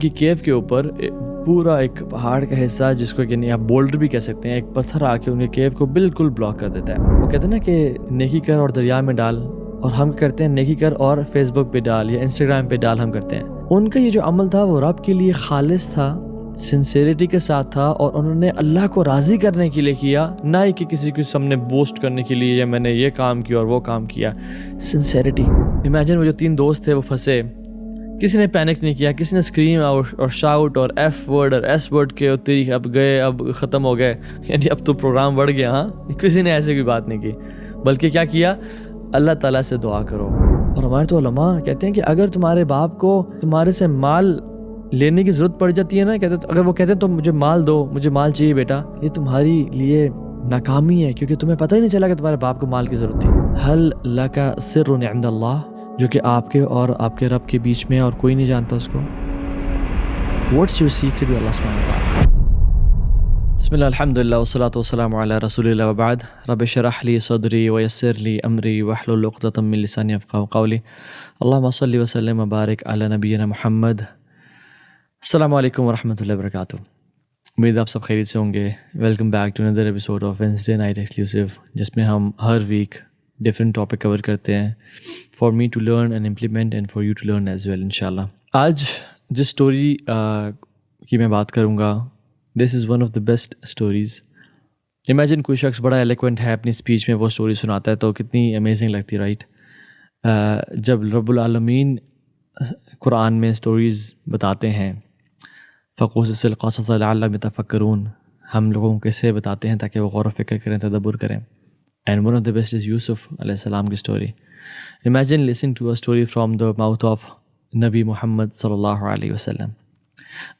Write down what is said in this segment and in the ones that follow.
کہ کیو کے اوپر پورا ایک پہاڑ کا حصہ جس کو کہ آپ بولڈر بھی کہہ سکتے ہیں، ایک پتھر آ کے ان کے کیو کو بالکل بلاک کر دیتا ہے۔ وہ کہتے ہیں نا کہ نیکی کر اور دریا میں ڈال، اور ہم کرتے ہیں نیکی کر اور فیس بک پہ ڈال یا انسٹاگرام پہ ڈال ہم کرتے ہیں۔ ان کا یہ جو عمل تھا وہ رب کے لیے خالص تھا، سنسیریٹی کے ساتھ تھا، اور انہوں نے اللہ کو راضی کرنے کے لیے کیا، نہ ہی کہ کسی کے سامنے بوسٹ کرنے کے لیے یا میں نے یہ کام کیا اور وہ کام کیا۔ سنسیریٹی۔ امیجن وہ جو 3 دوست تھے وہ پھنسے، کسی نے پینک نہیں کیا، کسی نے اسکریم اور شاؤٹ اور ایف ورڈ اور ایس ورڈ کے تیری اب گئے، اب ختم ہو گئے، یعنی اب تو پروگرام بڑھ گیا۔ ہاں، کسی نے ایسے کوئی بات نہیں کی، بلکہ کیا کیا؟ اللہ تعالیٰ سے دعا کرو۔ اور ہمارے تو علماء کہتے ہیں کہ اگر تمہارے باپ کو تمہارے سے مال لینے کی ضرورت پڑ جاتی ہے نا، اگر وہ کہتے ہیں تو مجھے مال دو، مجھے مال چاہیے بیٹا، یہ تمہاری لیے ناکامی ہے، کیونکہ تمہیں پتہ ہی نہیں چلا کہ تمہارے باپ کو مال کی ضرورت تھی۔ حل لک سر عند اللہ، جو کہ آپ کے اور آپ کے رب کے بیچ میں اور کوئی نہیں جانتا اس کو۔ واٹس یور سیکرٹ ود اللہ سبحانہ وتعالی؟ بسم اللہ الحمدللہ والصلاۃ والسلام علی رسول اللہ وبعد، رب اشرح لی صدری ویسر لی امری واحلل عقدۃ من لسانی یفقہوا قولی، اللہم صلی وسلم وبارک علی نبینا محمد۔ السلام علیکم ورحمۃ اللہ وبرکاتہ۔ امید آپ سب خیریت سے ہوں گے۔ Welcome back to another episode of Wednesday night exclusive, جس میں ہم ہر ویک ڈفرینٹ ٹاپک کور کرتے ہیں، for me to learn and implement and for you to learn as well انشاءاللہ۔ آج جس اسٹوری کی میں بات کروں گا، this is one of the best stories. Imagine کوئی شخص بڑا ایلیکوینٹ ہے، اپنی اسپیچ میں وہ اسٹوری سناتا ہے تو کتنی امیزنگ لگتی ہے، رائٹ؟ جب رب العالمین قرآن میں اسٹوریز بتاتے ہیں، فقصص القصص لعلہم یتفکرون، ہم لوگوں کو کیسے بتاتے ہیں تاکہ وہ غور و فکر کریں، تدبر کریں۔ And one of the best is Yusuf علیہ السلام کی story. Imagine listening to a story from the mouth of نبی محمد صلی اللہ علیہ وسلم۔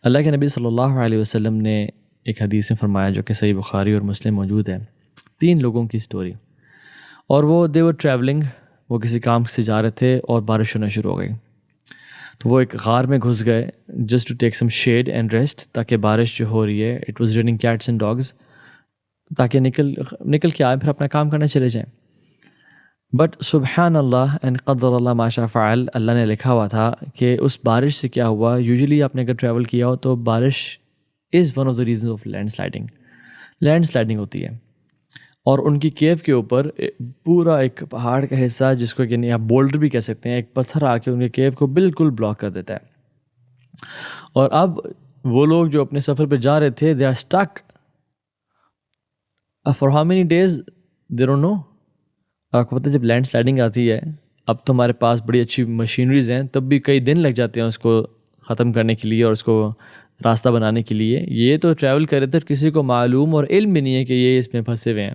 اللہ کے نبی صلی اللہ علیہ وسلم نے ایک حدیث میں فرمایا، جو کہ صحیح بخاری اور مسلم موجود ہے، 3 لوگوں کی اسٹوری، اور وہ دے ور ٹریولنگ، وہ کسی کام سے جا رہے تھے اور بارش ہونا شروع ہو گئی، تو وہ ایک غار میں گھس گئے just to take some shade and rest, تاکہ بارش جو ہو رہی ہے، it was raining cats and dogs, تاکہ نکل کے آئے پھر اپنا کام کرنے چلے جائیں۔ بٹ سبحان اللہ اینڈ قدر اللہ ما شاء فعل، اللہ نے لکھا ہوا تھا کہ اس بارش سے کیا ہوا۔ یوزلی آپ نے اگر ٹریول کیا ہو تو بارش is one of the reasons of land sliding ہوتی ہے، اور ان کی کیو کے اوپر پورا ایک پہاڑ کا حصہ جس کو کہ آپ بولڈر بھی کہہ سکتے ہیں، ایک پتھر آ کے ان کے کیو کو بالکل بلاک کر دیتا ہے۔ اور اب وہ لوگ جو اپنے سفر پہ جا رہے تھے، they are stuck for how many days they don't know. آپ کو پتہ ہے جب لینڈ سلائڈنگ آتی ہے، اب تو ہمارے پاس بڑی اچھی مشینریز ہیں، تب بھی کئی دن لگ جاتے ہیں اس کو ختم کرنے کے لیے اور اس کو راستہ بنانے کے لیے۔ یہ تو ٹریول کر رہے تھے، کسی کو معلوم اور علم بھی نہیں ہے کہ یہ اس میں پھنسے ہوئے ہیں،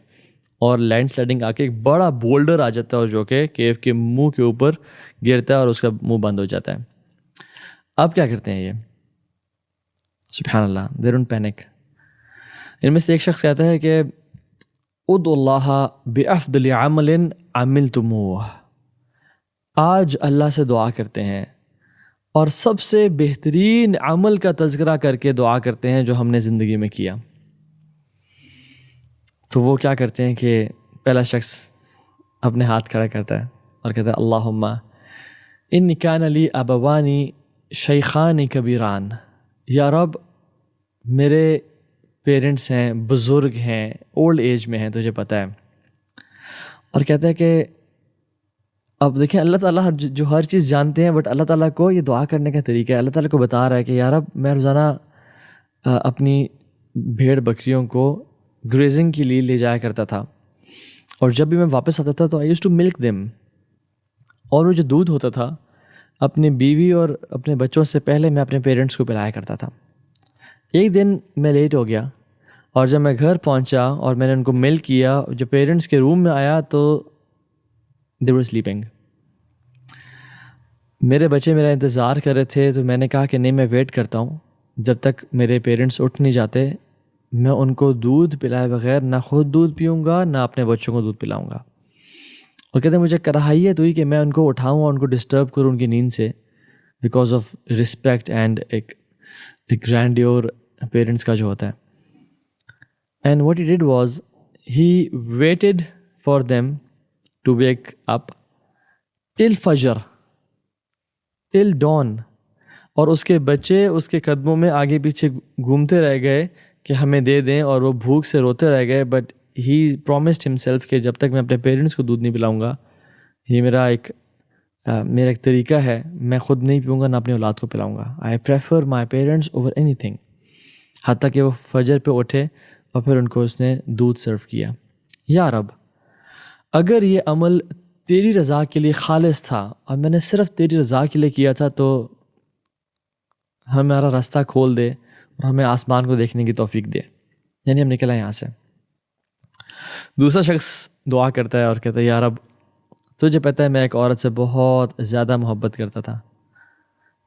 اور لینڈ سلائڈنگ آ کے ایک بڑا بولڈر آ جاتا ہے، اور جو کہ کیو کے منہ کے اوپر گرتا ہے اور اس کا منہ بند ہو جاتا ہے۔ اب کیا کرتے ہیں یہ؟ سبحان اللہ، دے ڈونٹ پینک۔ ان میں سے ایک شخص کہتا ہے کہ ادعوا اللہ بافضل عمل عملتموہ، آج اللہ سے دعا کرتے ہیں اور سب سے بہترین عمل کا تذکرہ کر کے دعا کرتے ہیں جو ہم نے زندگی میں کیا۔ تو وہ کیا کرتے ہیں کہ پہلا شخص اپنے ہاتھ کھڑا کرتا ہے اور کہتا ہے اللہم ان کان لی ابوانی شیخان کبیران، یا رب میرے پیرنٹس ہیں، بزرگ ہیں، اولڈ ایج میں ہیں، تجھے پتہ ہے۔ اور کہتا ہے کہ اب دیکھیں اللہ تعالیٰ جو ہر چیز جانتے ہیں، بٹ اللہ تعالیٰ کو یہ دعا کرنے کا طریقہ ہے۔ اللہ تعالیٰ کو بتا رہا ہے کہ یا رب میں روزانہ اپنی بھیڑ بکریوں کو گریزنگ کے لیے لے جایا کرتا تھا، اور جب بھی میں واپس آتا تھا تو آئی یوز ٹو ملک دیم، اور وہ جو دودھ ہوتا تھا اپنی بیوی اور اپنے بچوں سے پہلے میں اپنے پیرنٹس کو پلایا کرتا تھا۔ ایک دن میں لیٹ ہو گیا، اور جب میں گھر پہنچا اور میں نے ان کو ملک کیا، جو پیرنٹس کے روم میں آیا تو دے ور سلیپنگ۔ میرے بچے میرا انتظار کر رہے تھے، تو میں نے کہا کہ نہیں، میں ویٹ کرتا ہوں جب تک میرے پیرنٹس اٹھ نہیں جاتے، میں ان کو دودھ پلائے بغیر نہ خود دودھ پیوں گا نہ اپنے بچوں کو دودھ پلاؤں گا۔ اور کہتے ہیں مجھے کراہیت ہوئی کہ میں ان کو اٹھاؤں اور ان کو ڈسٹرب کروں ان کی نیند سے، بیکاز آف رسپیکٹ اینڈ ایک گرینڈیور پیرنٹس کا جو ہوتا ہے۔ And what he did was he waited for them to wake up till فجر، ٹل ڈان، اور اس کے بچے اس کے قدموں میں آگے پیچھے گھومتے رہ گئے کہ ہمیں دے دیں، اور وہ بھوک سے روتے رہ گئے. بٹ ہی پرومسڈ ہمسیلف کہ جب تک میں اپنے پیرنٹس کو دودھ نہیں پلاؤں گا، یہ میرا ایک طریقہ ہے، میں خود نہیں پیوں گا، نہ اپنی اولاد کو پلاؤں گا. I prefer my parents over اینی تھنگ. حتیٰ کہ وہ فجر پہ اٹھے اور پھر ان کو اس نے دودھ سرو کیا. یا رب، اگر یہ عمل تیری رضا کے لیے خالص تھا اور میں نے صرف تیری رضا کے لیے کیا تھا، تو ہمارا راستہ کھول دے اور ہمیں آسمان کو دیکھنے کی توفیق دے. یعنی ہم نکل آئے یہاں سے. دوسرا شخص دعا کرتا ہے اور کہتا ہے، یا رب، تجھے پتہ ہے میں ایک عورت سے بہت زیادہ محبت کرتا تھا.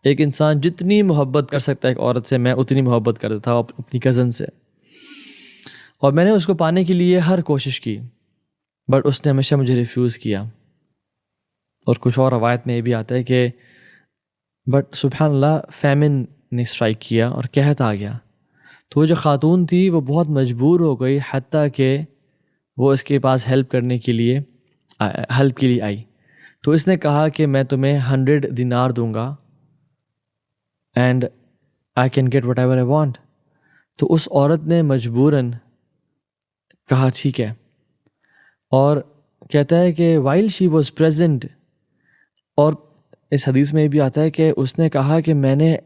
ایک انسان جتنی محبت کر سکتا ہے ایک عورت سے، میں اتنی محبت کرتا تھا اپنی کزن سے، اور میں نے اس کو پانے کے لیے ہر کوشش کی، بٹ اس نے ہمیشہ مجھے ریفیوز کیا. اور کچھ اور روایت میں یہ بھی آتا ہے کہ بٹ سبحان اللہ فیمن نے اسٹرائک کیا اور قحط آ گیا. تو وہ جو خاتون تھی وہ بہت مجبور ہو گئی، حتیٰ کہ وہ اس کے پاس ہیلپ کے لیے آئی. تو اس نے کہا کہ میں تمہیں 100 دینار دوں گا and I can get whatever I want. تو اس عورت نے مجبوراً کہا ٹھیک ہے. اور کہتا ہے کہ وائل شی واز پریزنٹ، اور اس حدیث میں یہ بھی آتا ہے کہ اس نے کہا کہ میں نے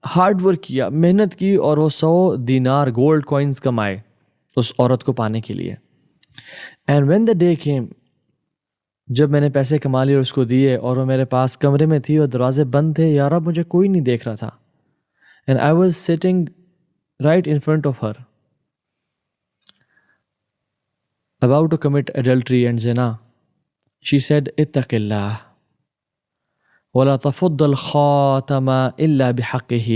ہارڈ ورک کیا، محنت کی، اور وہ 100 دینار گولڈ کوائنز کمائے اس عورت کو پانے کے لیے. And when the day came, جب میں نے پیسے کما لیے اور اس کو دیے، اور وہ میرے پاس کمرے میں تھی اور دروازے بند تھے، یا رب مجھے کوئی نہیں دیکھ رہا تھا. And I was sitting right in front of her about to commit adultery and zina. She said, اتق اللہ ولا تفض الخاتم الا بحقه.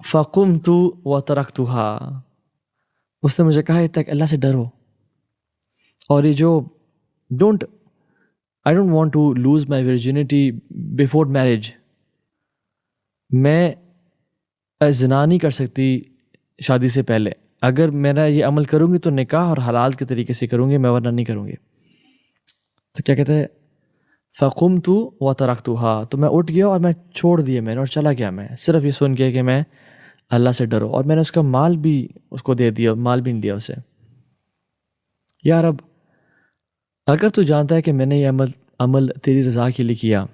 فقمت وتركتها. اس نے مجھے کہا اتق اللہ سے ڈرو، اور یہ جو I don't want to lose my virginity before marriage. میں زنا نہیں کر سکتی شادی سے پہلے. اگر میرا یہ عمل کروں گی تو نکاح اور حلال کے طریقے سے کروں گی، میں ورنہ نہیں کروں گی. تو کیا کہتے ہیں، فقمت وتركتها. تو میں اٹھ گیا اور میں چھوڑ دیا میں نے، اور چلا گیا میں، صرف یہ سن کے کہ میں اللہ سے ڈرو. اور میں نے اس کا مال بھی اس کو دے دیا، مال بھی نہیں دیا اسے. یا رب، اگر تو جانتا ہے کہ میں نے یہ عمل تیری رضا کے لیے کیا،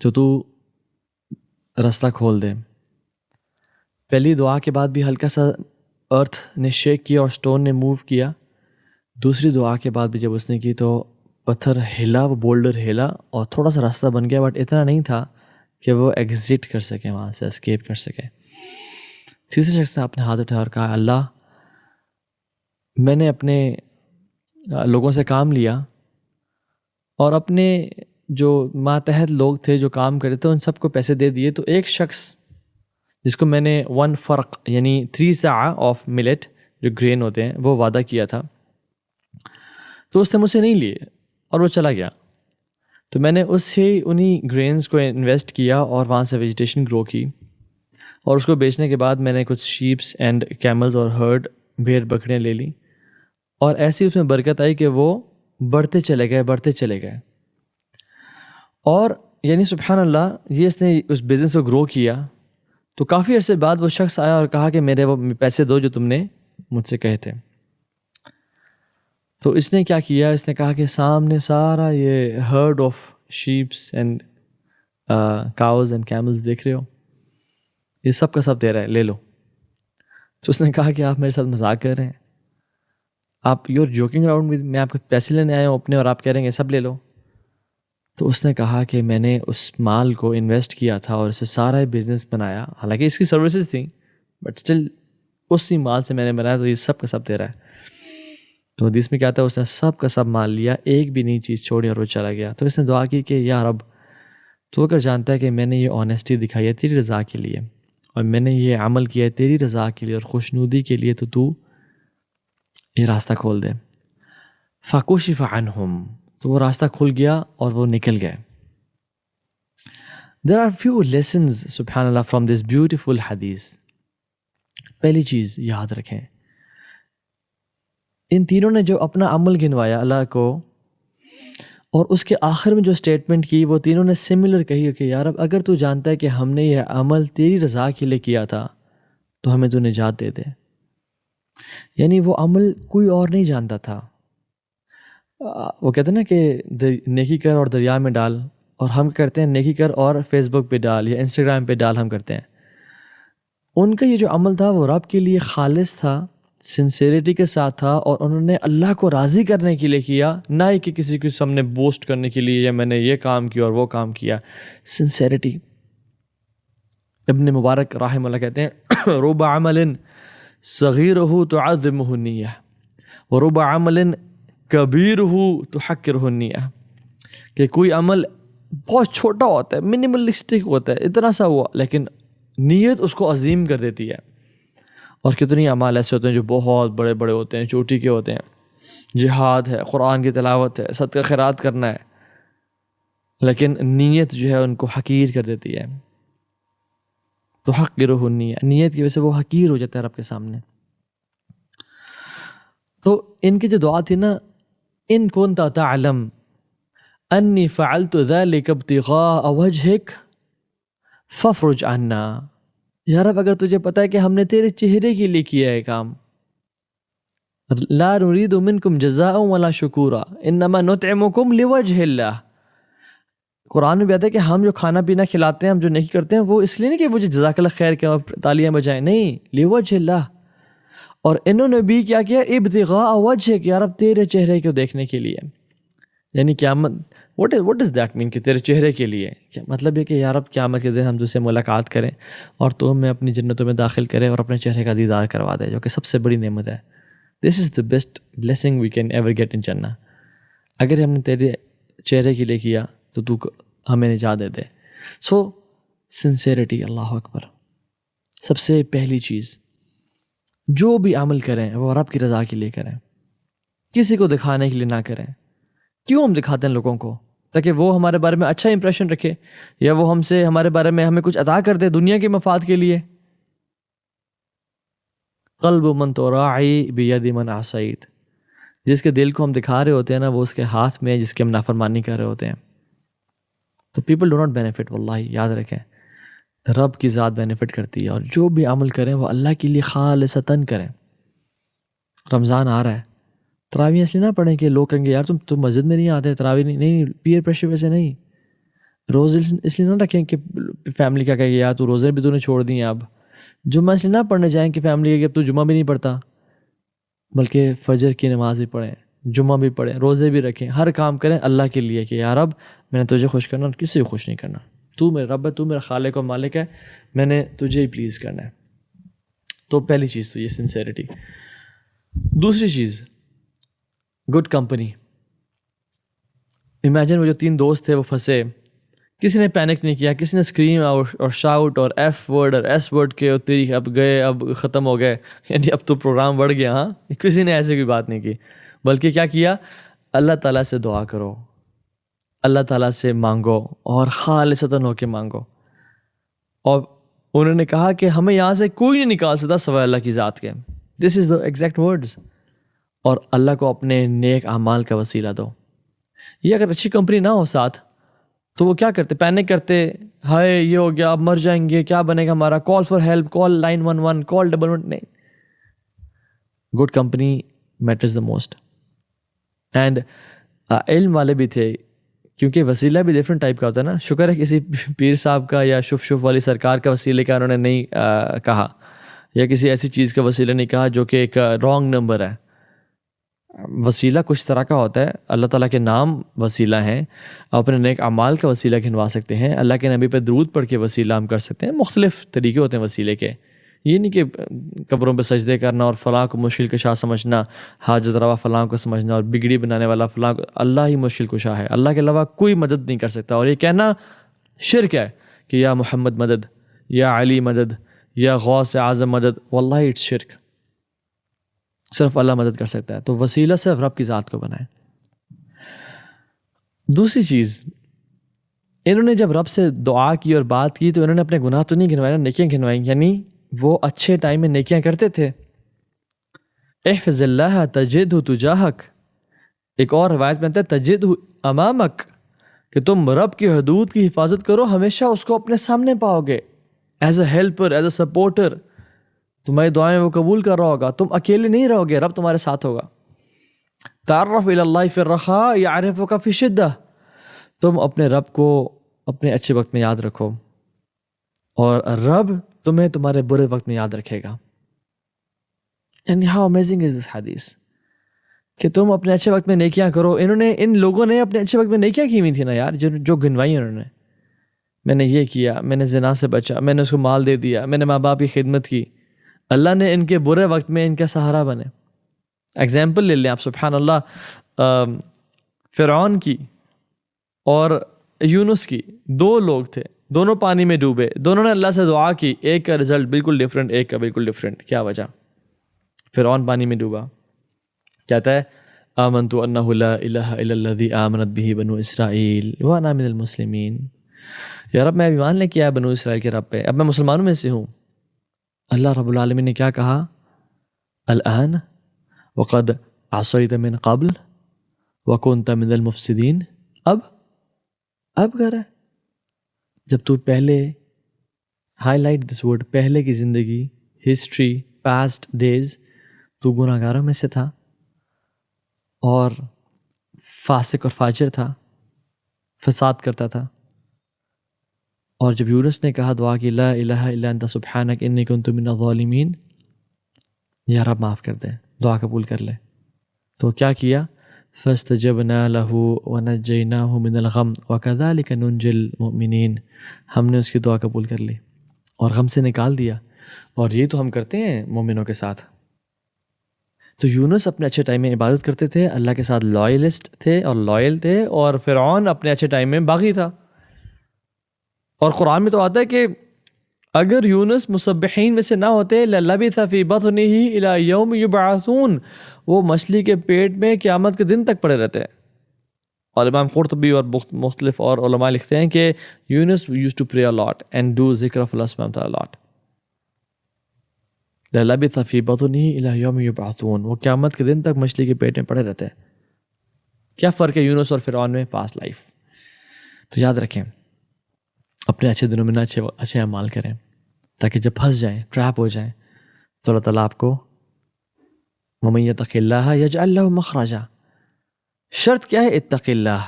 تو راستہ کھول دے. پہلی دعا کے بعد بھی ہلکا سا ارتھ نے شیک کیا اور سٹون نے موو کیا. دوسری دعا کے بعد بھی جب اس نے کی تو پتھر ہلا، وہ بولڈر ہلا اور تھوڑا سا راستہ بن گیا، بٹ اتنا نہیں تھا کہ وہ ایگزٹ کر سکے، وہاں سے اسکیپ کر سکے. تیسرے شخص نے اپنے ہاتھ اٹھایا اور کہا، اللہ، میں نے اپنے لوگوں سے کام لیا اور اپنے جو ماتحت لوگ تھے جو کام کرے تھے ان سب کو پیسے دے دیے. تو ایک شخص جس کو میں نے 1 فرق یعنی 3 ساع آف ملٹ جو گرین ہوتے ہیں وہ وعدہ کیا تھا، تو اس نے مجھ سے نہیں لیے اور وہ چلا گیا. تو میں نے انہی گرینز کو انویسٹ کیا اور وہاں سے ویجیٹیشن گرو کی، اور اس کو بیچنے کے بعد میں نے کچھ شیپس اینڈ کیملز اور ہرڈ بھیڑ بکریاں لے لی، اور ایسی اس میں برکت آئی کہ وہ بڑھتے چلے گئے. اور یعنی سبحان اللہ، یہ اس نے اس بزنس کو گرو کیا. تو کافی عرصے بعد وہ شخص آیا اور کہا کہ میرے وہ پیسے دو جو تم نے مجھ سے کہے تھے. تو اس نے کیا کیا، اس نے کہا کہ سامنے سارا یہ heard of shapes and cows and camels دیکھ رہے ہو، یہ سب کا سب دے رہا ہے، لے لو. تو اس نے کہا کہ آپ میرے ساتھ مذاق کر رہے ہیں، آپ you are joking around with, میں آپ کو پیسے لینے آیا ہوں اپنے اور آپ کہہ رہے ہیں سب لے لو. تو اس نے کہا کہ میں نے اس مال کو انویسٹ کیا تھا اور اسے سارا بزنس بنایا، حالانکہ اس کی سروسز تھیں بٹ اسٹل اسی مال سے میں نے بنایا، تو یہ سب کا سب دے رہا ہے. تو حدیث میں کیا تھا، اس نے سب کا سب مال لیا، ایک بھی نہیں چیز چھوڑی اور وہ چلا گیا. تو اس نے دعا کی کہ یا رب، تو اگر جانتا ہے کہ میں نے یہ آنیسٹی دکھائی ہے تیری رضا کے لیے، اور میں نے یہ عمل کیا ہے تیری رضا کے لیے اور خوشنودی کے لیے، تو یہ راستہ کھول دے. فَكُشِفَ عَنْهُمْ. تو وہ راستہ کھل گیا اور وہ نکل گئے. There are few lessons سبحان اللہ from this beautiful حدیث. پہلی چیز یاد رکھیں، ان تینوں نے جو اپنا عمل گنوایا اللہ کو، اور اس کے آخر میں جو اسٹیٹمنٹ کی وہ تینوں نے سملر کہی کہ یا رب اگر تو جانتا ہے کہ ہم نے یہ عمل تیری رضا کے لیے کیا تھا تو ہمیں تو نجات دے دے. یعنی وہ عمل کوئی اور نہیں جانتا تھا. وہ کہتے ہیں نا کہ نیکی کر اور دریا میں ڈال، اور ہم کرتے ہیں نیکی کر اور فیس بک پہ ڈال یا انسٹاگرام پہ ڈال ہم کرتے ہیں. ان کا یہ جو عمل تھا وہ رب کے لیے خالص تھا، سنسیریٹی کے ساتھ تھا، اور انہوں نے اللہ کو راضی کرنے کے لیے کیا، نہ ہی کہ کسی کے سامنے بوسٹ کرنے کے لیے یا میں نے یہ کام کیا اور وہ کام کیا. سنسیریٹی. ابن مبارک رحمہ اللہ کہتے ہیں رب عمل صغیرہ تعظمہ النیہ ورب عمل کبیرہ تحقرہ النیہ، کہ کوئی عمل بہت چھوٹا ہوتا ہے، منیملسٹک ہوتا ہے، اتنا سا ہوا، لیکن نیت اس کو عظیم کر دیتی ہے. اور کتنی اعمال ایسے ہوتے ہیں جو بہت بڑے بڑے ہوتے ہیں، چوٹی کے ہوتے ہیں، جہاد ہے، قرآن کی تلاوت ہے، صدقہ خیرات کرنا ہے، لیکن نیت جو ہے ان کو حقیر کر دیتی ہے. تو حقیرہ النیہ، نیت کی وجہ سے وہ حقیر ہو جاتا ہے رب کے سامنے. تو ان کی جو دعا تھی نا، ان کنت تعلم انی فعلت ذلک ابتغاء وجہک فافرج عنا. یا رب اگر تجھے پتہ ہے کہ ہم نے تیرے چہرے کے لیے کیا ہے کام، لا نريد منکم جزاء ولا شکورا انما نطعمکم لوجہ اللہ. قرآن میں بھی آتا ہے کہ ہم جو کھانا پینا کھلاتے ہیں، ہم جو نہیں کرتے ہیں، وہ اس لیے نہیں کہ مجھے جزاک اللہ خیر کے تالیاں بجائیں، نہیں، لوجہ اللہ. اور انہوں نے بھی کیا کیا؟ ابتغاء وجہ، کہ یا رب تیرے چہرے کو دیکھنے کے لیے. یعنی قیامت واٹ از دیٹ مین، کہ تیرے چہرے کے لیے کیا مطلب ہے؟ کہ یا رب قیامت کے دن ہم تجھ سے ملاقات کریں اور تو ہمیں اپنی جنتوں میں داخل کرے اور اپنے چہرے کا دیدار کروا دے، جو کہ سب سے بڑی نعمت ہے. This is the best blessing we can ever get in جنہ. اگر ہم نے تیرے چہرے کے لیے کیا تو تو ہمیں نجات دے دے. سو سنسیریٹی، اللہ اکبر. سب سے پہلی چیز، جو بھی عمل کریں وہ رب کی رضا کے لیے کریں، کسی کو دکھانے کے لیے نہ کریں. کیوں ہم دکھاتے ہیں لوگوں کو؟ تاکہ وہ ہمارے بارے میں اچھا امپریشن رکھے، یا وہ ہم سے ہمارے بارے میں ہمیں کچھ عطا کر دے دنیا کے مفاد کے لیے. قلب من تراعی بید من عصیت، جس کے دل کو ہم دکھا رہے ہوتے ہیں نا، وہ اس کے ہاتھ میں ہے جس کی ہم نافرمانی کر رہے ہوتے ہیں. تو پیپل ڈو ناٹ بینیفٹ، واللہ یاد رکھیں، رب کی ذات بینیفٹ کرتی ہے. اور جو بھی عمل کریں وہ اللہ کے لیے خالصتاً کریں. رمضان آ رہا ہے، تراویح اس لیے نہ پڑھیں کہ لوگ کہیں گے یار تم مسجد میں نہیں آتے، تراویح نہیں، پیئر پریشر ویسے نہیں. روزے اس لیے نہ رکھیں کہ فیملی کیا کہے گی یار تو روزے بھی تو نے چھوڑ دیے. اب جمعہ اس لیے نہ پڑھنے جائیں کہ فیملی کہ اب تو جمعہ بھی نہیں پڑھتا، بلکہ فجر کی نماز بھی پڑھیں، جمعہ بھی پڑھیں، روزے بھی رکھیں، ہر کام کریں اللہ کے لیے کہ یار اب میں نے تجھے خوش کرنا اور کسی کو خوش نہیں کرنا. تو میرا رب ہے، تو میرا خالق و مالک ہے، میں نے تجھے ہی پلیز کرنا ہے. تو پہلی چیز تو یہ سنسیریٹی. دوسری چیز، گڈ کمپنی. امیجن وہ جو 3 دوست تھے وہ پھنسے، کسی نے پینک نہیں کیا، کسی نے اسکریم اور شاؤٹ اور ایف ورڈ اور ایس ورڈ کے اور تیری اب گئے، اب ختم ہو گئے، یعنی اب تو پروگرام بڑھ گیا. ہاں، کسی نے ایسے کوئی بات نہیں کی، بلکہ کیا کیا؟ اللہ تعالیٰ سے دعا کرو، اللہ تعالیٰ سے مانگو اور خالصتاً ہو کے مانگو. اور انہوں نے کہا کہ ہمیں یہاں سے کوئی نہیں نکال سکتا سوائے اللہ کی ذات کے. دس از دا ایگزیکٹ ورڈز. اور اللہ کو اپنے نیک اعمال کا وسیلہ دو. یہ اگر اچھی کمپنی نہ ہو ساتھ تو وہ کیا کرتے؟ پینک کرتے، ہائے یہ ہو گیا، اب مر جائیں گے، کیا بنے گا ہمارا، call for help, call 911، call 111. نہیں، good company matters the most. And علم والے بھی تھے، کیونکہ وسیلہ بھی ڈفرینٹ ٹائپ کا ہوتا ہے نا. شکر ہے کسی پیر صاحب کا یا شف والی سرکار کا وسیلے کا انہوں نے نہیں کہا، یا کسی ایسی چیز کا وسیلہ نہیں کہا جو کہ ایک رانگ نمبر ہے. وسیلہ کچھ طرح کا ہوتا ہے. اللہ تعالیٰ کے نام وسیلہ ہیں، اپنے نیک اعمال کا وسیلہ گھنوا سکتے ہیں، اللہ کے نبی پہ درود پڑھ کے وسیلہ ہم کر سکتے ہیں. مختلف طریقے ہوتے ہیں وسیلے کے. یہ نہیں کہ قبروں پہ سجدے کرنا اور فلاں کو مشکل کشا سمجھنا، حاجت روا فلاں کو سمجھنا اور بگڑی بنانے والا فلاں کو. اللہ ہی مشکل کشا ہے، اللہ کے علاوہ کوئی مدد نہیں کر سکتا. اور یہ کہنا شرک ہے کہ یا محمد مدد، یا علی مدد، یا غوث اعظم مدد. واللہ اٹس شرک. صرف اللہ مدد کر سکتا ہے. تو وسیلہ صرف رب کی ذات کو بنائے. دوسری چیز، انہوں نے جب رب سے دعا کی اور بات کی تو انہوں نے اپنے گناہ تو نہیں گنوائے، نیکیاں گنوائیں. یعنی وہ اچھے ٹائم میں نیکیاں کرتے تھے. احفظ اللہ تجدہ تجاہک، ایک اور روایت میں آتا ہے تجد امامک، کہ تم رب کی حدود کی حفاظت کرو، ہمیشہ اس کو اپنے سامنے پاؤ گے، as a helper, as a supporter, تمہاری دعائیں وہ قبول کر رہا ہوگا، تم اکیلے نہیں رہو گے، رب تمہارے ساتھ ہوگا۔ تعرف الی اللہ فی الرخاء یعرفک فی الشدہ، تم اپنے رب کو اپنے اچھے وقت میں یاد رکھو اور رب تمہیں تمہارے برے وقت میں یاد رکھے گا۔ یعنی ہاؤ امیزنگ از دس حدیث کہ تم اپنے اچھے وقت میں نیکیاں کرو۔ ان لوگوں نے اپنے اچھے وقت میں نیکیاں کی ہوئی تھی نا یار، جو گنوائی انہوں نے، میں نے یہ کیا، میں نے زنا سے بچا، میں نے اس کو مال دے دیا، میں نے ماں باپ کی خدمت کی، اللہ نے ان کے برے وقت میں ان کا سہارا بنے۔ ایگزامپل لے لیں آپ، سبحان اللہ، فرعون کی اور یونس کی، دو لوگ تھے، دونوں پانی میں ڈوبے، دونوں نے اللہ سے دعا کی، ایک کا رزلٹ بالکل ڈفرینٹ، ایک کا بالکل ڈفرینٹ۔ کیا وجہ؟ فرعون پانی میں ڈوبا، کہتا ہے آمنت انہ لا الہ الا الذی آمنت بہ بنو اسرائیل وانا من المسلمین، یا رب میں ایمان لے کے آیا بنو اسرائیل کے رب پہ، اب میں مسلمانوں میں سے ہوں۔ اللہ رب العالمین نے کیا کہا؟ الآن وقد عصیت من قبل وکنت من المفسدین، اب کر رہا ہے، جب تو پہلے، ہائی لائٹ دس ورڈ، پہلے کی زندگی، ہسٹری، پاسٹ ڈیز، تو گناہ گاروں میں سے تھا اور فاسق اور فاجر تھا، فساد کرتا تھا، اور جب یونس نے کہا دعا کی لا الہ الا انت سبحانک انی کنت من الظالمین، یا رب معاف کر دے، دعا قبول کر لے، تو کیا کیا؟ فاستجبنا له ونجیناہ من الغم وکذلک ننجی المؤمنین، ہم نے اس کی دعا قبول کر لی اور غم سے نکال دیا، اور یہ تو ہم کرتے ہیں مومنوں کے ساتھ۔ تو یونس اپنے اچھے ٹائم میں عبادت کرتے تھے، اللہ کے ساتھ لائلسٹ تھے اور لائل تھے، اور فرعون اپنے اچھے ٹائم میں باغی تھا۔ اور قرآن میں تو آتا ہے کہ اگر یونس مسبحین میں سے نہ ہوتے للبث فی بطنہ الی یوم یبعثون، وہ مچھلی کے پیٹ میں قیامت کے دن تک پڑے رہتے۔ اور امام قرطبی اور مختلف اور علماء لکھتے ہیں کہ یونس used to pray a lot and do ذکر of Allah subhanahu wa ta'ala a lot۔ للبث فی بطنہ الی یوم یبعثون، وہ قیامت کے دن تک مچھلی کے پیٹ میں پڑے رہتے ہیں۔ کیا فرق ہے یونس اور فرعون میں؟ پاس لائف۔ تو یاد رکھیں اپنے اچھے دنوں میں نہ اچھے اعمال کریں، تاکہ جب پھنس جائیں، ٹریپ ہو جائیں، تو اللہ تعالیٰ آپ کو وَمَن یتق اللہ یجعل لہ مخرجا، شرط کیا ہے؟ اتق اللہ،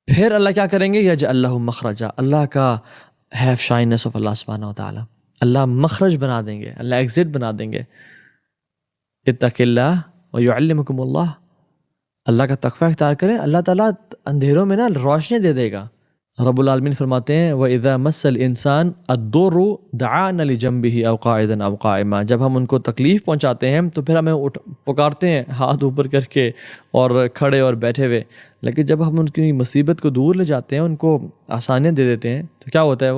پھر اللہ کیا کریں گے؟ یجعل لہ مخرجا، اللہ کا ہیو شائنس آف اللہ سبحانہ و تعالیٰ، اللہ مخرج بنا دیں گے، اللہ ایگزٹ بنا دیں گے۔ اتق اللہ ویعلمکم اللہ، اللہ کا تقوی اختیار کریں، اللہ تعالیٰ اندھیروں میں نا روشنی دے دے گا۔ رب العالمین فرماتے ہیں وَإِذَا مَسَّ الْإِنسَانَ الضُّرُّ دَعَانَ لِجَنبِهِ أَوْ قَاعِدًا أَوْ قَائِمًا، جب ہم ان کو تکلیف پہنچاتے ہیں تو پھر ہمیں پکارتے ہیں ہاتھ اوپر کر کے اور کھڑے اور بیٹھے ہوئے، لیکن جب ہم ان کی مصیبت کو دور لے جاتے ہیں، ان کو آسانیاں دے دیتے ہیں، تو کیا ہوتا ہے؟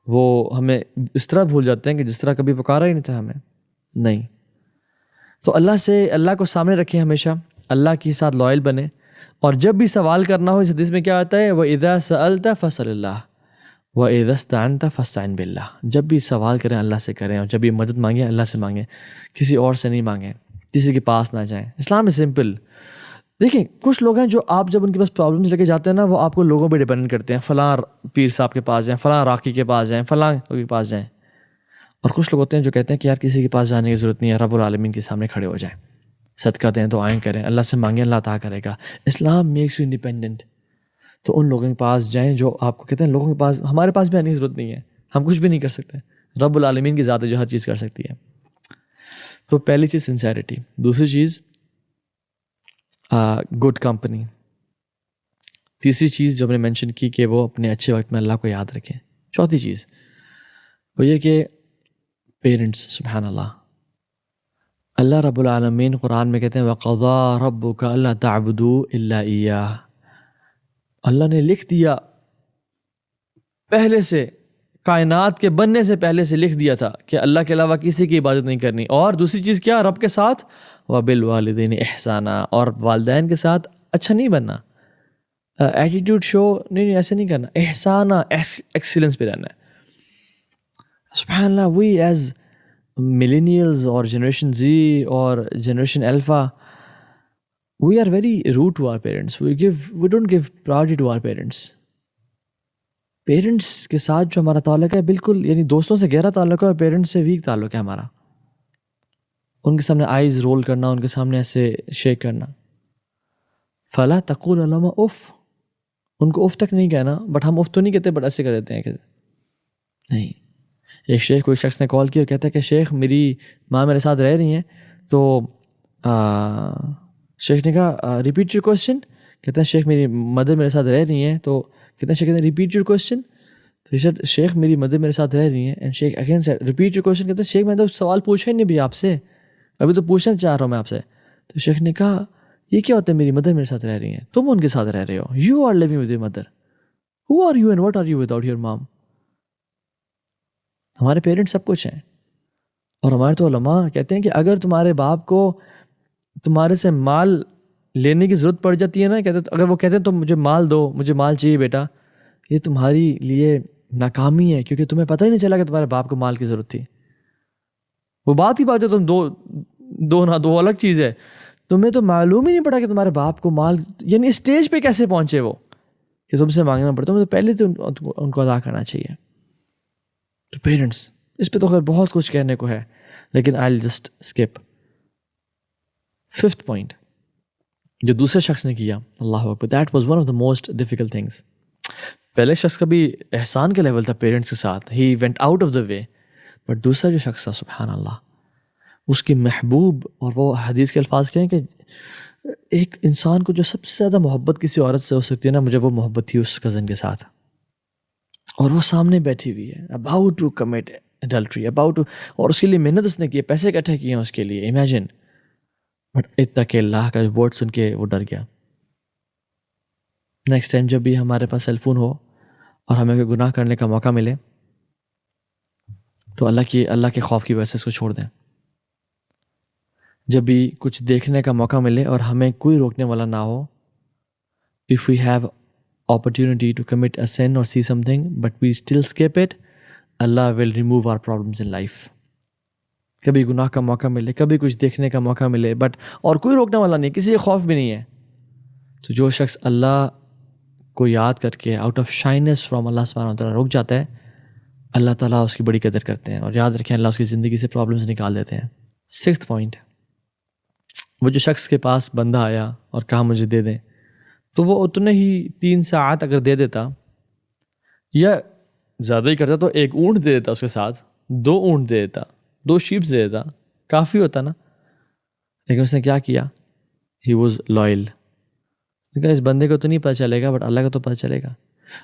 وہ ہمیں اس طرح بھول جاتے ہیں کہ جس طرح کبھی پکارا ہی نہیں تھا ہمیں۔ نہیں، تو اللہ کو سامنے رکھیں، ہمیشہ اللہ کے ساتھ لائل بنے، اور جب بھی سوال کرنا ہو، اس حدیث میں کیا آتا ہے وَإِذَا سَأَلْتَ فَاسْأَلِ اللَّهَ وَإِذَا اسْتَعَنْتَ فَاسْتَعِنْ بِاللَّهِ، جب بھی سوال کریں اللہ سے کریں، اور جب بھی مدد مانگیں اللہ سے مانگیں، کسی اور سے نہیں مانگیں، کسی کے پاس نہ جائیں۔ اسلام ہے سمپل۔ دیکھیں کچھ لوگ ہیں جو آپ جب ان کے پاس پرابلمس لے کے جاتے ہیں نا، وہ آپ کو لوگوں پہ ڈیپینڈ کرتے ہیں، فلاں پیر صاحب کے پاس جائیں، فلاں راقی کے پاس جائیں، فلاں کے پاس جائیں، اور کچھ لوگ ہوتے ہیں جو کہتے ہیں کہ یار کسی کے پاس جانے کی ضرورت نہیں ہے، رب العالمین کے سامنے کھڑے ہو جائیں، صدقہ دیں، دعائیں کریں، اللہ سے مانگیں، اللہ عطا کرے گا۔ Islam makes you independent. تو ان لوگوں کے پاس جائیں جو آپ کو کہتے ہیں لوگوں کے پاس، ہمارے پاس بھی آنے کی ضرورت نہیں ہے، ہم کچھ بھی نہیں کر سکتے، رب العالمین کی ذات ہے جو ہر چیز کر سکتی ہے۔ تو پہلی چیز سنسیریٹی، دوسری چیز گڈ کمپنی، تیسری چیز جو ہم نے مینشن کی کہ وہ اپنے اچھے وقت میں اللہ کو یاد رکھیں، چوتھی چیز وہ یہ کہ پیرنٹس، سبحان اللہ رب العالمین قرآن میں کہتے ہیں وَقَضَىٰ رَبُّكَ أَلَّا تَعْبُدُوا إِلَّا إِيَّاهُ، اللہ نے لکھ دیا پہلے سے، کائنات کے بننے سے پہلے سے لکھ دیا تھا کہ اللہ کے علاوہ کسی کی عبادت نہیں کرنی۔ اور دوسری چیز کیا؟ رب کے ساتھ وَبِالْوَالِدَيْنِ إِحْسَانًا، اور والدین کے ساتھ اچھا نہیں بننا، ایٹیٹیوڈ شو نہیں، ایسے نہیں کرنا، احسانہ، ایکسیلنس پہ رہنا ہے۔ سبحان اللہ، وی ایز ملینیلز اور جنریشن زی اور generation alpha, we are very rude to our parents. We don't give priority to our parents. Parents کے ساتھ جو ہمارا تعلق ہے بالکل یعنی دوستوں سے گہرا تعلق ہے اور پیرنٹس سے ویک تعلق ہے ہمارا. ان کے سامنے آئیز رول کرنا, ان کے سامنے ایسے شیک کرنا. فلا تقول لهما اف, ان کو اف تک نہیں کہنا, بٹ ہم اف تو نہیں کہتے بٹ ایسے کر دیتے ہیں کہ نہیں. ایک شیخ کو ایک شخص نے کال کیا اور کہتا ہے کہ شیخ میری ماں میرے ساتھ رہ رہی ہیں, تو شیخ نے کہا ریپیٹ یور کوشچن. کہتا ہے شیخ میری مدر میرے ساتھ رہ رہی ہیں, تو کہتے ہیں شیخ کہتے ہیں ریپیٹ یور کوشچن. تو شیخ میری مدر میرے ساتھ رہ رہی ہیں, اینڈ شیخ again said repeat your question. کہتے ہیں شیخ میں تو سوال پوچھا ہی نہیں بھی آپ سے, ابھی تو پوچھنا چاہ رہا ہوں میں آپ سے. تو شیخ نے کہا یہ کیا ہوتا ہے میری مدر میرے ساتھ رہ رہی ہیں, تم ان کے ساتھ رہ رہے ہو, you are living with your mother, who are you and what are you without your mom. ہمارے پیرنٹس سب کچھ ہیں. اور ہمارے تو علماء کہتے ہیں کہ اگر تمہارے باپ کو تمہارے سے مال لینے کی ضرورت پڑ جاتی ہے نا, کہتے اگر وہ کہتے ہیں تو مجھے مال دو, مجھے مال چاہیے بیٹا, یہ تمہاری لیے ناکامی ہے, کیونکہ تمہیں پتہ ہی نہیں چلا کہ تمہارے باپ کو مال کی ضرورت تھی. وہ بات ہی بات ہے, تم دو الگ چیز ہے. تمہیں تو معلوم ہی نہیں پڑا کہ تمہارے باپ کو مال, یعنی اسٹیج پہ کیسے پہنچے وہ کہ تم سے مانگنا پڑتا. تمہیں تو پہلے تو ان کو ادا کرنا چاہیے. تو پیرنٹس, اس پہ تو خیر بہت کچھ کہنے کو ہے, لیکن I just skip. 5th point جو دوسرے شخص نے کیا, اللہ اکبر, that was one of the most difficult things. پہلے شخص کا بھی احسان کا لیول تھا پیرنٹس کے ساتھ, he went out of the way, but دوسرا جو شخص تھا سبحان اللہ, اس کی محبوب, اور وہ حدیث کے الفاظ کہیں کہ ایک انسان کو جو سب سے زیادہ محبت کسی عورت سے ہو سکتی ہے نا, مجھے وہ محبت تھی اس کزن کے ساتھ, اور وہ سامنے بیٹھی ہوئی ہے about to commit adultery, about to, اور اس کے لیے محنت اس نے کی, پیسے اکٹھے کیے ہیں اس کے لیے, امیجن. بٹ اتق اللہ کا ورڈ سن کے وہ ڈر گیا. نیکسٹ ٹائم جب بھی ہمارے پاس سیل فون ہو اور ہمیں کوئی گناہ کرنے کا موقع ملے, تو اللہ کے خوف کی وجہ سے اس کو چھوڑ دیں. جب بھی کچھ دیکھنے کا موقع ملے اور ہمیں کوئی روکنے والا نہ ہو, if we have opportunity to commit a sin or see something but we still skip it, Allah will remove our problems in life. کبھی گناہ کا موقع ملے, کبھی کچھ دیکھنے کا موقع ملے, بٹ اور کوئی روکنے والا نہیں, کسی کا خوف بھی نہیں ہے, تو جو شخص اللہ کو یاد کر کے آؤٹ آف شائنس فرام اللہ سبحانہ وتعالیٰ رک جاتا ہے, اللہ تعالیٰ اس کی بڑی قدر کرتے ہیں. اور یاد رکھیں اللہ اس کی زندگی سے پرابلمس نکال دیتے ہیں. 6th پوائنٹ, وہ جو شخص کے پاس بندہ آیا اور کہا مجھے دے دیں, تو وہ اتنے ہی 3 ساعت اگر دے دیتا یا زیادہ ہی کرتا, تو 1 اونٹ دے دیتا, اس کے ساتھ 2 اونٹ دے دیتا, 2 شیپس دے دیتا, کافی ہوتا نا. لیکن اس نے کیا کیا, ہی واز لائل. اس بندے کو تو نہیں پتہ چلے گا, بٹ اللہ کو تو پتہ چلے گا.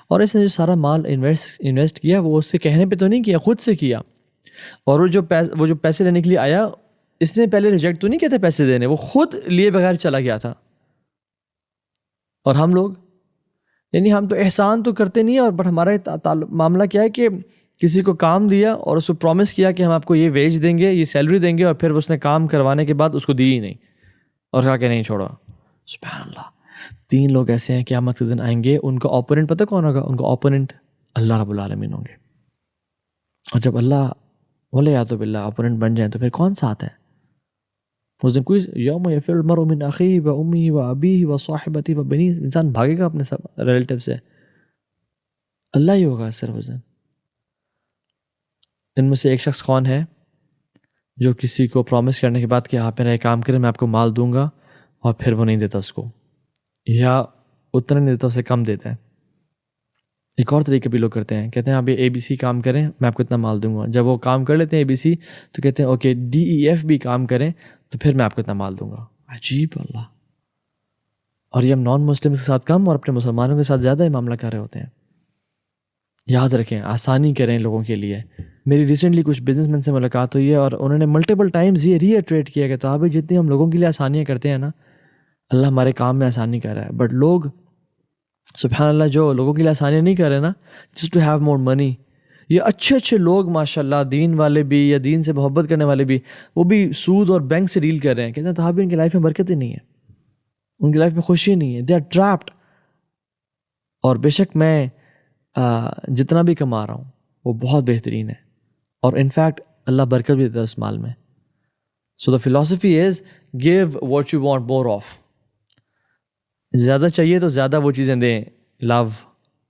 اور اس نے جو سارا مال انویسٹ کیا, وہ اس سے کہنے پہ تو نہیں کیا, خود سے کیا. اور وہ جو پیسے لینے کے لیے آیا, اس نے پہلے ریجیکٹ تو نہیں کیا تھا پیسے دینے, وہ خود لیے بغیر چلا گیا تھا. اور ہم لوگ, یعنی ہم تو احسان تو کرتے نہیں ہیں, اور بٹ ہمارا معاملہ کیا ہے کہ کسی کو کام دیا اور اس کو پرومس کیا کہ ہم آپ کو یہ ویج دیں گے, یہ سیلری دیں گے, اور پھر اس نے کام کروانے کے بعد اس کو دی ہی نہیں, اور کہا کہ نہیں چھوڑا. سبحان اللہ. 3 لوگ ایسے ہیں قیامت کے دن آئیں گے, ان کا اوپوننٹ پتہ کون ہوگا, ان کا اوپوننٹ اللہ رب العالمین ہوں گے. اور جب اللہ ولیعۃ باللہ اوپوننٹ بن جائیں, تو پھر کون ساتھ ہے اس دن؟ کوئی یوم یفر المرء من اخیہ و امہ و ابیہ و صاحبتہ و بنیہ, انسان بھاگے گا اپنے سب ریلیٹیو سے, اللہ ہی ہوگا صرف اس دن. ان میں سے ایک شخص کون ہے جو کسی کو پرومس کرنے کے بعد کہ آپ میرا یہ کام کریں, میں آپ کو مال دوں گا, اور پھر وہ نہیں دیتا اس کو, یا اتنا نہیں دیتا, اسے کم دیتا ہے. ایک اور طریقے بھی لوگ کرتے ہیں, کہتے ہیں آپ یہ ABC کام کریں, میں آپ کو اتنا مال دوں گا. جب وہ کام کر لیتے ہیں ABC, تو کہتے ہیں اوکے DEF بھی کام کریں, تو پھر میں آپ کو اتنا مال دوں گا. عجیب اللہ. اور یہ ہم نان مسلم کے ساتھ کم اور اپنے مسلمانوں کے ساتھ زیادہ ہی معاملہ کر رہے ہوتے ہیں. یاد رکھیں, آسانی کریں لوگوں کے لیے. میری ریسنٹلی کچھ بزنس مین سے ملاقات ہوئی ہے, اور انہوں نے ملٹیپل ٹائمز یہ ری ایٹریٹ کیا کہ تو آپ جتنی ہم لوگوں کے لیے آسانیاں کرتے ہیں نا, اللہ ہمارے کام میں آسانی کر رہا ہے. بٹ لوگ سبحان اللہ جو لوگوں کے لیے آسانیاں نہیں کر رہے نا, جسٹ ٹو ہیو مور منی, یہ اچھے لوگ ماشاء اللہ دین والے بھی یا دین سے محبت کرنے والے بھی, وہ بھی سود اور بینک سے ڈیل کر رہے ہیں. کہتے ہیں تو ان کی لائف میں برکت ہی نہیں ہے, ان کی لائف میں خوشی نہیں ہے, دے آر ٹریپڈ. اور بے شک میں جتنا بھی کما رہا ہوں وہ بہت بہترین ہے, اور انفیکٹ اللہ برکت بھی دیتا ہے اس مال میں. So the philosophy is give what you want more of. زیادہ چاہیے تو زیادہ وہ چیزیں دیں. لو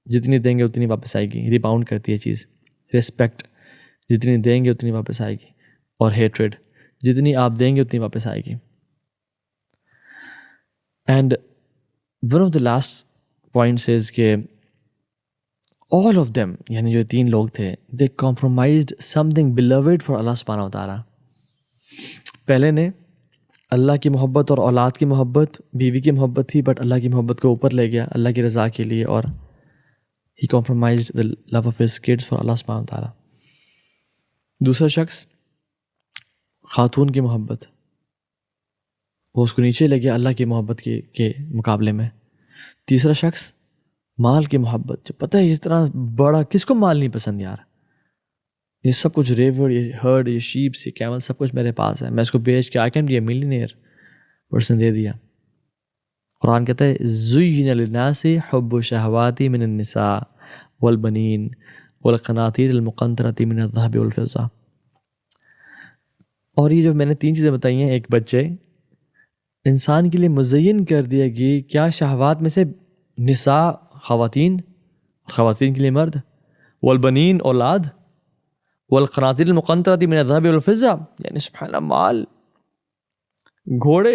جتنی دیں گے اتنی واپس آئے گی, ریباؤنڈ کرتی ہے چیز. رسپیکٹ جتنی دیں گے اتنی واپس آئے گی, اور ہیٹریڈ جتنی آپ دیں گے اتنی واپس آئے گی. And one of the last points is کہ all of them, یعنی جو 3 لوگ تھے, they compromised something beloved for اللہ سبحانہ و تعالیٰ. پہلے نے اللہ کی محبت اور اولاد کی محبت, بیوی کی محبت تھی, بٹ اللہ کی محبت کو اوپر لے گیا اللہ کی رضا کے لیے, اور he compromised the love of his kids for اللہ سبحانہ و تعالیٰ. دوسرا شخص خاتون کی محبت, وہ اس کو نیچے لے گیا اللہ کی محبت کے مقابلے میں. تیسرا شخص مال کی محبت, جو پتہ ہے اتنا بڑا, کس کو مال نہیں پسند یار, یہ سب کچھ ریور, یہ ہرڈ, یہ شیپس, یہ کیمل, سب کچھ میرے پاس ہے, میں اس کو بیچ کے I can be a millionaire person دے دیا. قرآن کہتا ہے زُيِّنَ لِلنَّاسِ حُبُّ الشَّهَوَاتِ مِنَ النِّسَاءِ وَالْبَنِينَ وَالْقَنَاطِيرِ الْمُقَنطَرَةِ مِنَ الذَّهَبِ وَالْفِضَّةِ. اور یہ جو میں نے 3 چیزیں بتائی ہیں, ایک بچے انسان کے لیے مزین کر دیا گئی کیا شہوات میں سے نساء خواتین, خواتین کے لیے مرد, والبنین اولاد, والقناطیر المقنطرۃ من الذهب والفضہ, یعنی سبحان اللہ مال, گھوڑے,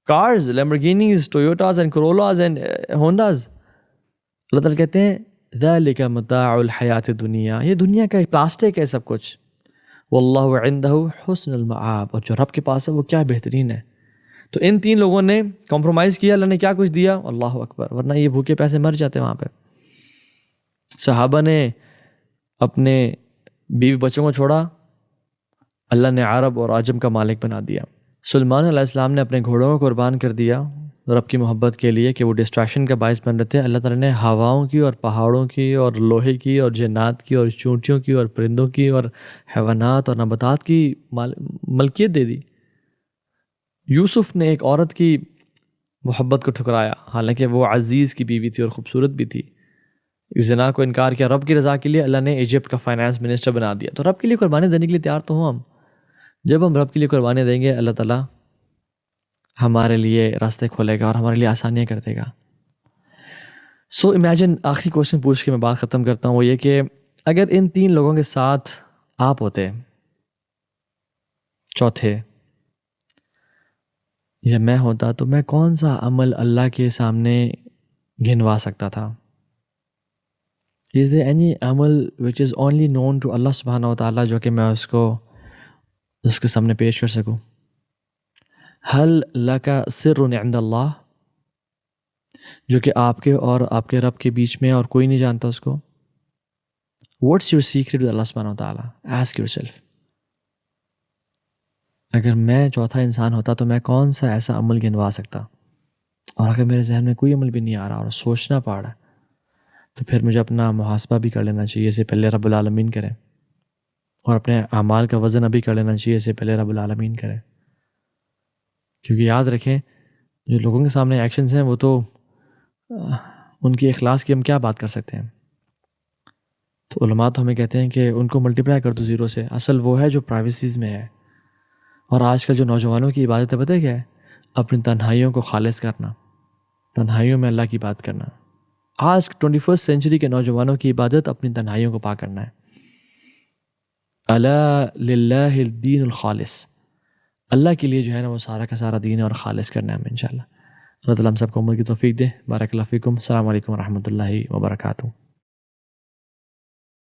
کارز, لیمبورگینیز, ٹویوٹاز اینڈ کرولاز اینڈ ہونڈاز. اللہ تعالیٰ کہتے ہیں ذالک متاع الحیات الدنیا, یہ دنیا کا پلاسٹک ہے سب کچھ, واللہ عندہ حسن المآب, اور جو رب کے پاس ہے وہ کیا بہترین ہے. تو ان 3 لوگوں نے کمپرومائز کیا, اللہ نے کیا کچھ دیا, اللہ اکبر, ورنہ یہ بھوکے پیسے مر جاتے وہاں پہ. صحابہ نے اپنے بیوی بچوں کو چھوڑا, اللہ نے عرب اور عجم کا مالک بنا دیا. سلمان علیہ السلام نے اپنے گھوڑوں کو قربان کر دیا رب کی محبت کے لیے کہ وہ ڈسٹریکشن کا باعث بن رہے تھے. اللہ تعالیٰ نے ہواؤں کی اور پہاڑوں کی اور لوہے کی اور جنات کی اور چونٹیوں کی اور پرندوں کی اور حیوانات اور نباتات کی ملکیت دے دی. یوسف نے ایک عورت کی محبت کو ٹھکرایا, حالانکہ وہ عزیز کی بیوی تھی اور خوبصورت بھی تھی. زنا کو انکار کیا رب کی رضا کے لیے, اللہ نے ایجپٹ کا فائنانس منسٹر بنا دیا. تو رب کے لیے قربانی دینے کے لیے تیار تو ہوں ہم. جب ہم رب کے لیے قربانی دیں گے, اللہ تعالیٰ ہمارے لیے راستے کھولے گا اور ہمارے لیے آسانیاں کر دے گا. سو امیجن, آخری کوشچن پوچھ کے میں بات ختم کرتا ہوں, وہ یہ کہ اگر ان 3 لوگوں کے ساتھ آپ ہوتے, چوتھے, یا میں ہوتا, تو میں کون سا عمل اللہ کے سامنے گنوا سکتا تھا؟ Is there any عمل which is only known to اللہ سبحانہ و تعالیٰ جو کہ میں اس کے سامنے پیش کر سکوں؟ حل لک سر عند اللہ, جو کہ آپ کے اور آپ کے رب کے بیچ میں اور کوئی نہیں جانتا اس کو. What's your secret with اللہ سبحانہ و تعالیٰ? Ask yourself. اگر میں چوتھا انسان ہوتا تو میں کون سا ایسا عمل گنوا سکتا؟ اور اگر میرے ذہن میں کوئی عمل بھی نہیں آ رہا اور سوچنا پڑ رہا ہے, تو پھر مجھے اپنا محاسبہ بھی کر لینا چاہیے, اسے پہلے رب العالمین کرے, اور اپنے اعمال کا وزن ابھی کر لینا چاہیے, اسے پہلے رب العالمین کرے. کیونکہ یاد رکھیں, جو لوگوں کے سامنے ایکشنز ہیں وہ تو ان کی اخلاص کی ہم کیا بات کر سکتے ہیں. تو علماء تو ہمیں کہتے ہیں کہ ان کو ملٹیپلائی کر دو 0 سے. اصل وہ ہے جو پرائیویسیز میں ہے. اور آج کل جو نوجوانوں کی عبادت ہے پتہ ہے کیا ہے؟ اپنی تنہائیوں کو خالص کرنا, تنہائیوں میں اللہ کی بات کرنا. آج 21 سینچری کے نوجوانوں کی عبادت اپنی تنہائیوں کو پاک کرنا ہے. الا للہ الدین الخالص, اللہ کے لیے جو ہے نا وہ سارا کا سارا دین ہے, اور خالص کرنا ہے ہمیں انشاءاللہ. اللہ تعالیٰ ہم سب کو عمل کی توفیق دے. بارک اللہ فیکم. السلام علیکم ورحمۃ اللہ وبرکاتہ.